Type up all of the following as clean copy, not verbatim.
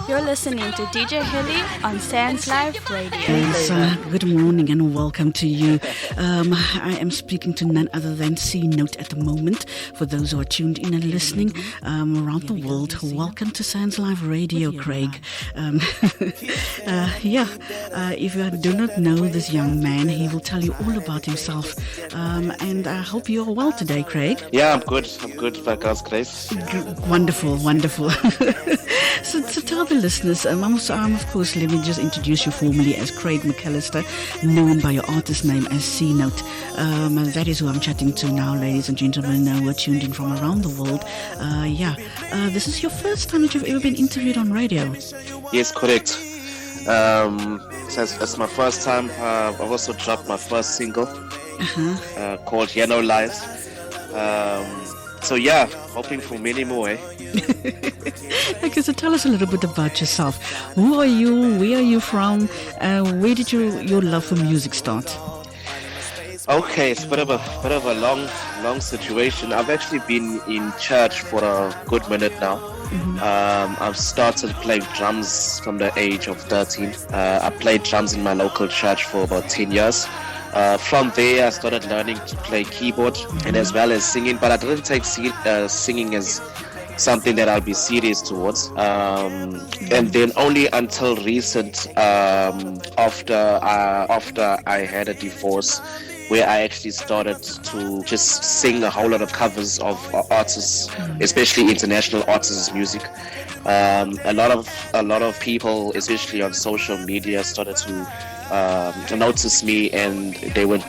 You're listening to DJ Heley on Sanz Live Radio. Yes, good morning and welcome to you. I am speaking to none other than C Note at the moment. For those who are tuned in and listening around the world, welcome to Sanz Live Radio, Craig. If you do not know this young man, he will tell you all about himself. And I hope you are well today, Craig. Yeah, I'm good by God's grace. Wonderful. So tell the listeners, of course, let me just introduce you formally as Craig Mc Allister, known by your artist name as C Note. That is who I'm chatting to now, ladies and gentlemen, who are tuned in from around the world. This is your first time that you've ever been interviewed on radio. Yes, correct. It's my first time. I've also dropped my first single called Yellow Lies. Hoping for many more. Okay, so tell us a little bit about yourself. Who are you? Where are you from? Where did your love for music start? Okay, it's a bit of a long situation. I've actually been in church for a good minute now. I've started playing drums from the age of 13. I played drums in my local church for about 10 years. From there, I started learning to play keyboard and as well as singing, but I didn't take singing as something that I'll be serious towards. And then only until recent, after I had a divorce, where I actually started to just sing a whole lot of covers of artists, especially international artists' music. A lot of people, especially on social media, started to notice me, and they would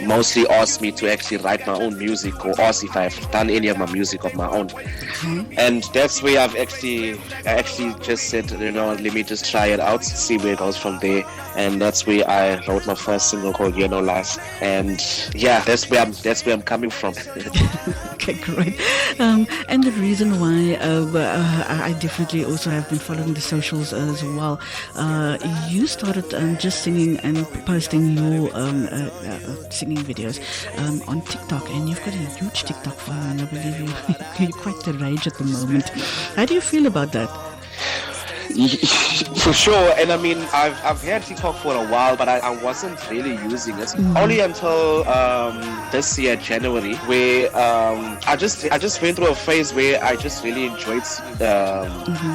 mostly ask me to actually write my own music or ask if I've done any of my music of my own. And that's where I actually just said, let me just try it out, see where it goes from there. And that's where I wrote my first single called Yellow Lies. And that's where I'm coming from. Okay, great. And the reason why I definitely also have been following the socials as well. You started just singing and posting your singing videos on TikTok, and you've got a huge TikTok following. I believe you're quite the rage at the moment. How do you feel about that? For sure, and I mean, I've had TikTok for a while, but I wasn't really using it. Only until this year, January, where I just went through a phase where I just really enjoyed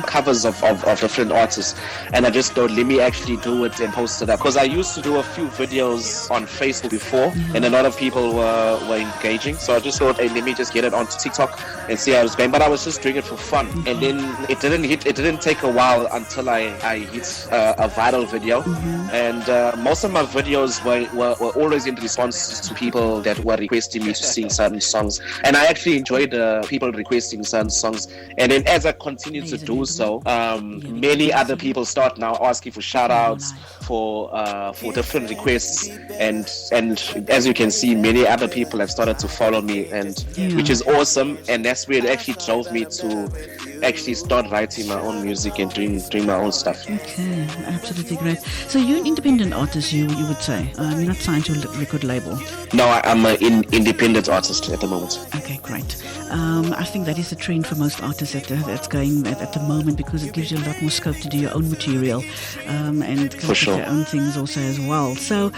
covers of different artists, and I just thought, let me actually do it and post it up. Because I used to do a few videos on Facebook before, and a lot of people were engaging, so I just thought, hey, let me just get it onto TikTok and see how it's going. But I was just doing it for fun, and then it didn't take a while until I hit a viral video, and most of my videos were always in response to people that were requesting me to sing certain songs, and I actually enjoyed people requesting certain songs. And then as I continued to do so, many other people start now asking for shout outs for different requests, and as you can see, many other people have started to follow me, and which is awesome. And that's where it actually drove me to actually start writing my own music and doing my own stuff. Okay, absolutely great. So you're an independent artist, you would say? You're not signed to a record label? No, I'm an independent artist at the moment. Okay, great. I think that is the trend for most artists that's going at the moment, because it gives you a lot more scope to do your own material and for sure. Your own things also as well. So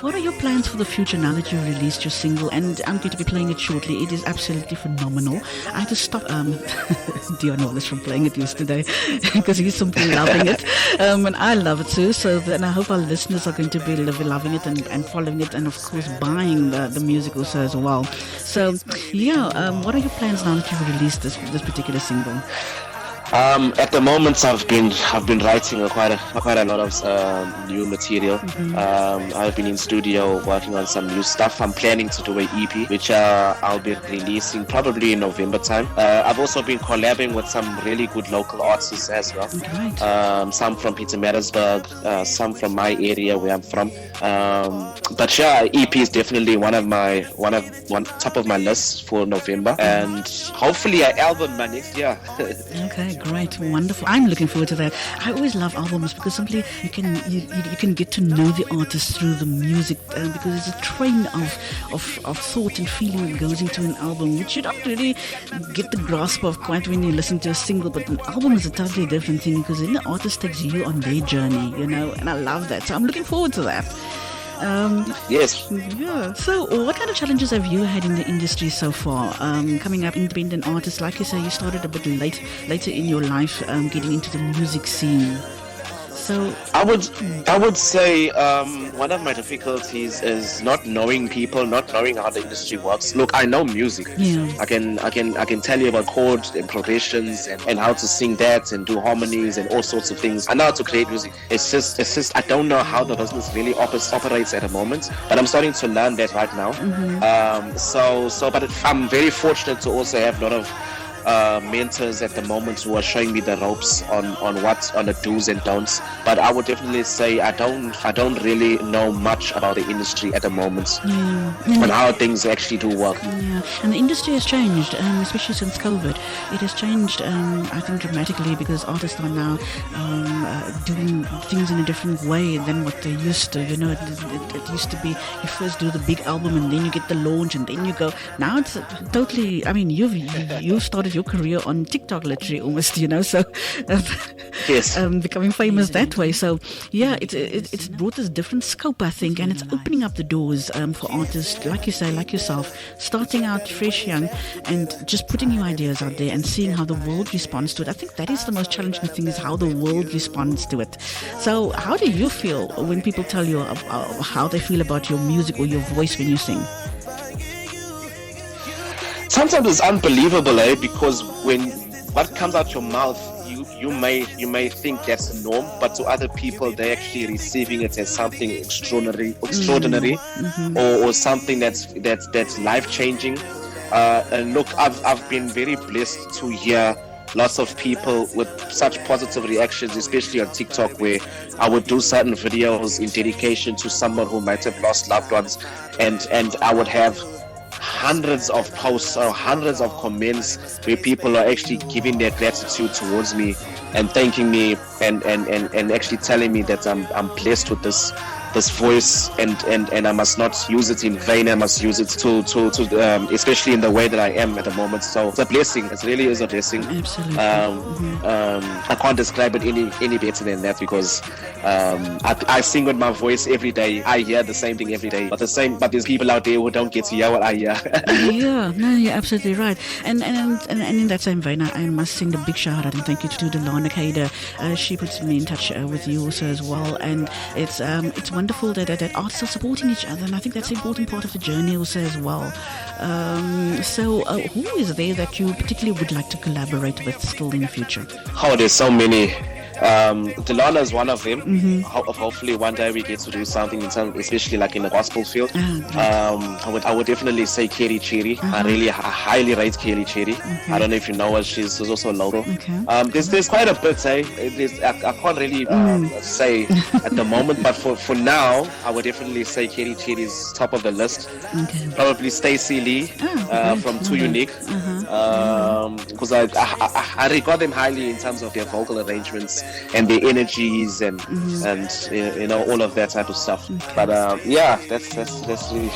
what are your plans for the future now that you've released your single? And I'm going to be playing it shortly. It is absolutely phenomenal. I had to stop Dion Wallace from playing it yesterday because he's simply loving it, and I love it too. So then I hope our listeners are going to be loving it and following it, and of course buying the music also as well. So what are your plans now that you've released this particular single? At the moment, I've been writing quite a lot of new material. I've been in studio working on some new stuff. I'm planning to do an EP, which I'll be releasing probably in November time. I've also been collabing with some really good local artists as well. Right. Some from Pietermaritzburg, some from my area where I'm from. But EP is definitely one top of my list for November, and hopefully an album by next year. Okay, great, wonderful. I'm looking forward to that. I always love albums because simply you can get to know the artist through the music because there's a train of thought and feeling that goes into an album, which you don't really get the grasp of quite when you listen to a single. But an album is a totally different thing because then the artist takes you on their journey, and I love that. So I'm looking forward to that. Yes. Yeah. So, what kind of challenges have you had in the industry so far? Coming up, independent artists, like you say, you started a bit later in your life, getting into the music scene. So I would say one of my difficulties is not knowing people, not knowing how the industry works. Look, I know music. Yeah. I can tell you about chords and progressions and how to sing that and do harmonies and all sorts of things. I know how to create music. It's just I don't know how the business really operates at the moment, but I'm starting to learn that right now. But I'm very fortunate to also have a lot of mentors at the moment who are showing me the ropes on the do's and don'ts. But I would definitely say I don't really know much about the industry at the moment and how things actually do work. Yeah, and the industry has changed, especially since COVID. It has changed, I think, dramatically because artists are now doing things in a different way than what they used to. It used to be you first do the big album and then you get the launch and then you go. Now it's totally. I mean, you've started your career on TikTok, literally, almost. So yes, becoming famous that way. So yeah, it's brought this different scope, I think, and it's opening up the doors for artists like you say, like yourself, starting out fresh, young, and just putting new ideas out there and seeing how the world responds to it. I think that is the most challenging thing, is how the world responds to it. So how do you feel when people tell you how they feel about your music or your voice when you sing? Sometimes it's unbelievable, because when what comes out your mouth, you may think that's the norm, but to other people they're actually receiving it as something extraordinary, or something that's life changing. And look, I've been very blessed to hear lots of people with such positive reactions, especially on TikTok, where I would do certain videos in dedication to someone who might have lost loved ones, and I would have hundreds of posts or hundreds of comments where people are actually giving their gratitude towards me and thanking me and actually telling me that I'm blessed with this voice and I must not use it in vain. I must use it to especially in the way that I am at the moment. So it's a blessing. It really is a blessing. Absolutely. I can't describe it any better than that, because I sing with my voice every day. I hear the same thing every day. But there's people out there who don't get to hear what I hear. Yeah, no, you're absolutely right. And in that same vein, I must sing the big shout out and thank you to Delana Kader. She puts me in touch with you also as well, and it's wonderful that artists are supporting each other, and I think that's an important part of the journey also as well. So who is there that you particularly would like to collaborate with still in the future? Oh, there's so many. Delana is one of them. Hopefully one day we get to do something especially like in the gospel field. I would definitely say Kelly Cherry. I highly rate Kelly Cherry. I don't know if you know her. She's also local. There's quite a bit. I can't really say at the moment, but for now I would definitely say Kelly Cherry is top of the list. Probably Stacey Lee from Too Unique, because I regard them highly in terms of their vocal arrangements and their energies and all of that type of stuff. But that's really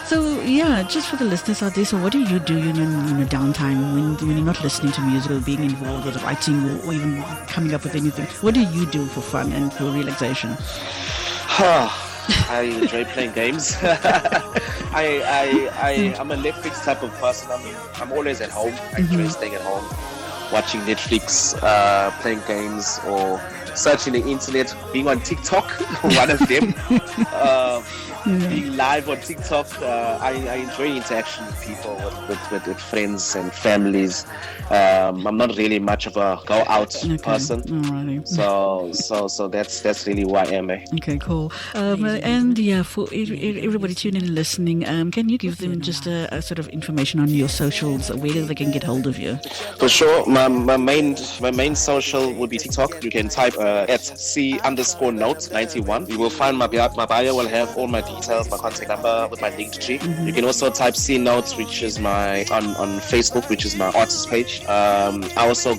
So yeah, just for the listeners out there, so what do you do in your downtime when you're not listening to music or being involved with writing or even coming up with anything? What do you do for fun and for relaxation? I enjoy playing games. I'm a Netflix type of person. I'm always at home. I enjoy staying at home, watching Netflix, playing games, or searching the internet, being on TikTok, one of them. Being live on TikTok. I enjoy interaction with people, with friends and families. I'm not really much of a go out person. Alrighty. So that's really who I am. Okay, cool. And yeah, for everybody tuning in and listening, can you give them just a sort of information on your socials, where they can get hold of you? For sure. my main social would be TikTok. You can type at C_note91. You will find my bio will have all my details, my contact number with my link tree. You can also type C Notes, which is my on Facebook, which is my artist page. I'm also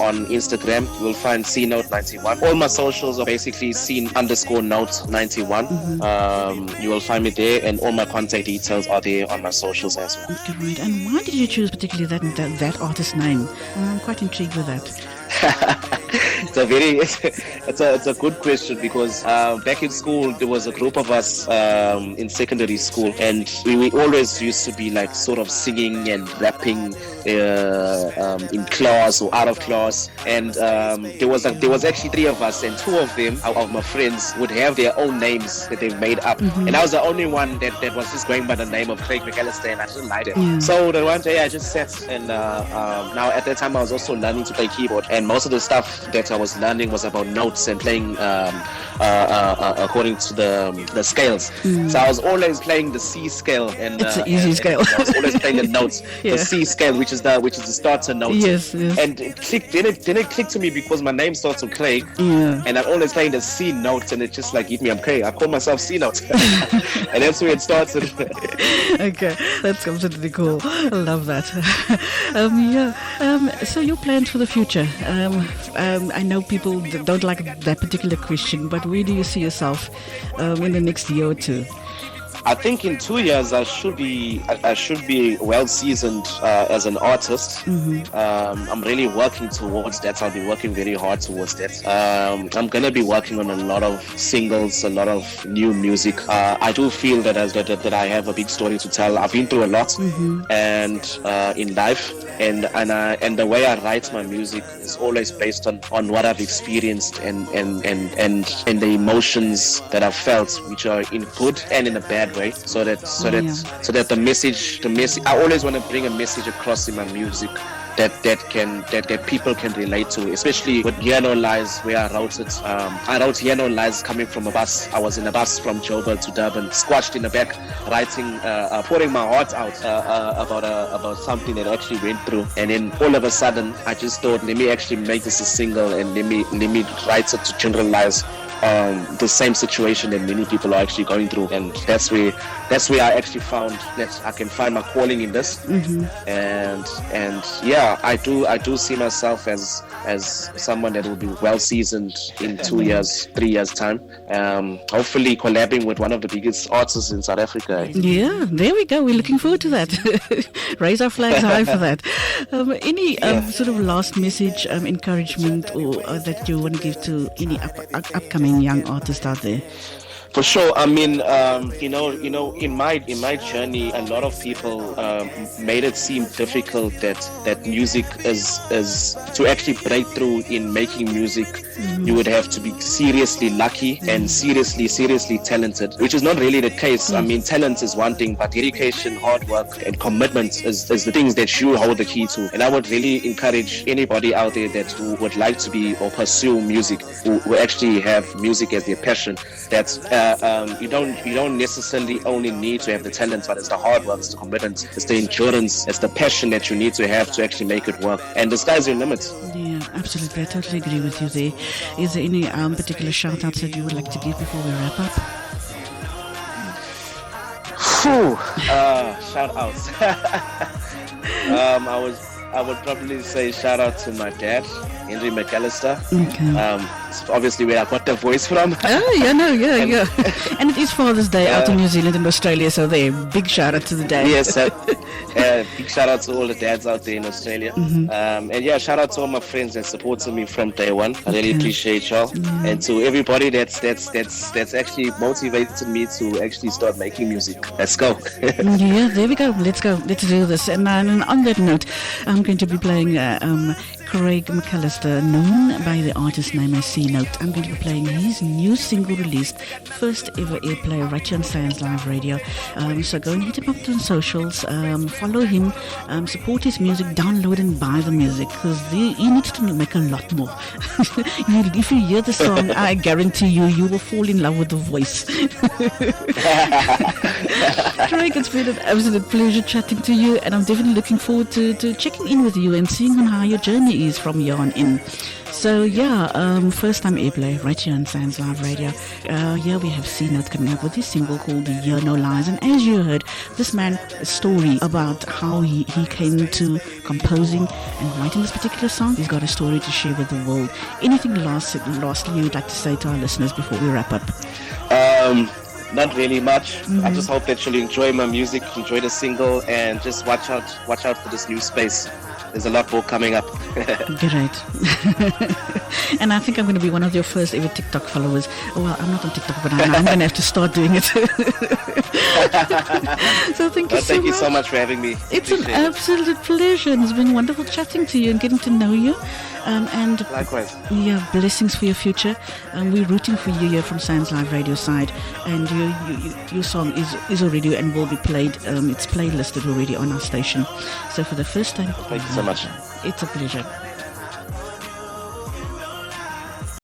on Instagram. You will find C_note91. All my socials are basically C_note91. You will find me there, and all my contact details are there on my socials as well. Okay, right. And why did you choose particularly that artist name? I'm quite intrigued with that. It's a good question, because back in school there was a group of us in secondary school, and we always used to be like sort of singing and rapping in class or out of class, and there was actually 3 of us, and 2 of them of my friends would have their own names that they've made up, and I was the only one that was just going by the name of Mc Allister, and I didn't like it. So the one day I just sat and now at that time I was also learning to play keyboard, and most of the stuff that I was learning was about notes and playing according to the scales. So I was always playing the C scale, and it's an easy scale. I was always playing the notes, the C scale, which is the starter note. Yes. And it clicked. Then it clicked to me because my name starts with Craig, and I'm always playing the C note, and it just like hit me. I'm Craig. I call myself C note, and that's where it started. Okay, that's absolutely cool. I love that. So your plans for the future? I know people don't like that particular question, but where do you see yourself in the next year or 2? I think in 2 years I should be well seasoned as an artist. I'm really working towards that. I'll be working very hard towards that. I'm gonna be working on a lot of singles, a lot of new music. I do feel that I have a big story to tell. I've been through a lot, and in life, and the way I write my music is always based on what I've experienced and the emotions that I've felt, which are in good and in a bad way, so that the message I always want to bring a message across in my music that people can relate to, especially with Here No Lies, where I wrote it. I wrote Here No Lies coming from a bus. I was in a bus from Joburg to Durban, squashed in the back, writing, pouring my heart out about something that I actually went through. And then all of a sudden, I just thought, let me actually make this a single, and let me write it to generalize the same situation that many people are actually going through. And that's where I actually found that I can find my calling in this. And yeah, I do see myself as someone that will be well seasoned in 2 years, 3 years time. Hopefully collabing with one of the biggest artists in South Africa. Yeah, there we go. We're looking forward to that. Raise our flags high for that. Any sort of last message, encouragement, or that you want to give to any upcoming young artists out there? For sure. I mean, in my journey, a lot of people made it seem difficult that music is to actually break through in making music. You would have to be seriously lucky and seriously talented, which is not really the case. I mean, talent is one thing, but dedication, hard work, and commitment is the things that you hold the key to. And I would really encourage anybody out there that who would like to be or pursue music, who actually have music as their passion, that you don't necessarily only need to have the talent, but it's the hard work, it's the commitment, it's the endurance, it's the passion that you need to have to actually make it work. And the sky's your limit. Yeah, absolutely. I totally agree with you there. Is there any particular shout-outs that you would like to give before we wrap up? Shout-outs. I would probably say shout out to my dad, Mc Allister. Okay. Obviously where I got the voice from. Oh, yeah. And it is Father's Day out in New Zealand and Australia, so there, big shout out to the dad. Yes, big shout out to all the dads out there in Australia. And yeah, shout out to all my friends that supported me from day one. I really appreciate y'all. And to everybody that's actually motivated me to actually start making music. Let's go. Yeah, there we go. Let's do this. And on that note, I'm going to be playing Craig Mc Allister, known by the artist name as C Note. I'm going to be playing his new single released, first ever airplay right here on Sanz Live Radio. So go and hit him up on socials, follow him, support his music, download and buy the music, because he needs to make a lot more. If you hear the song, I guarantee you will fall in love with the voice. Craig, it's been an absolute pleasure chatting to you, and I'm definitely looking forward to checking in with you and seeing on how your journey is from here on in. So yeah, first time airplay right here on Sanz Live Radio. Here we have C Note coming up with his single called The Year No Lies, and as you heard, this man's story about how he came to composing and writing this particular song. He's got a story to share with the world. Anything lastly you'd like to say to our listeners before we wrap up? Not really much. I just hope that you'll enjoy my music, enjoy the single, and just watch out for this new space. There's a lot more coming up. Great. And I think I'm going to be one of your first ever TikTok followers. Oh, well, I'm not on TikTok, but I'm going to have to start doing it. So thank you so much for having me. It's an absolute pleasure. It's been wonderful chatting to you and getting to know you. And likewise. Yeah, blessings for your future. We're rooting for you here from Sanz Live Radio side, and your song is already and will be played. It's playlisted already on our station. So for the first time, thank you so much. It's a pleasure.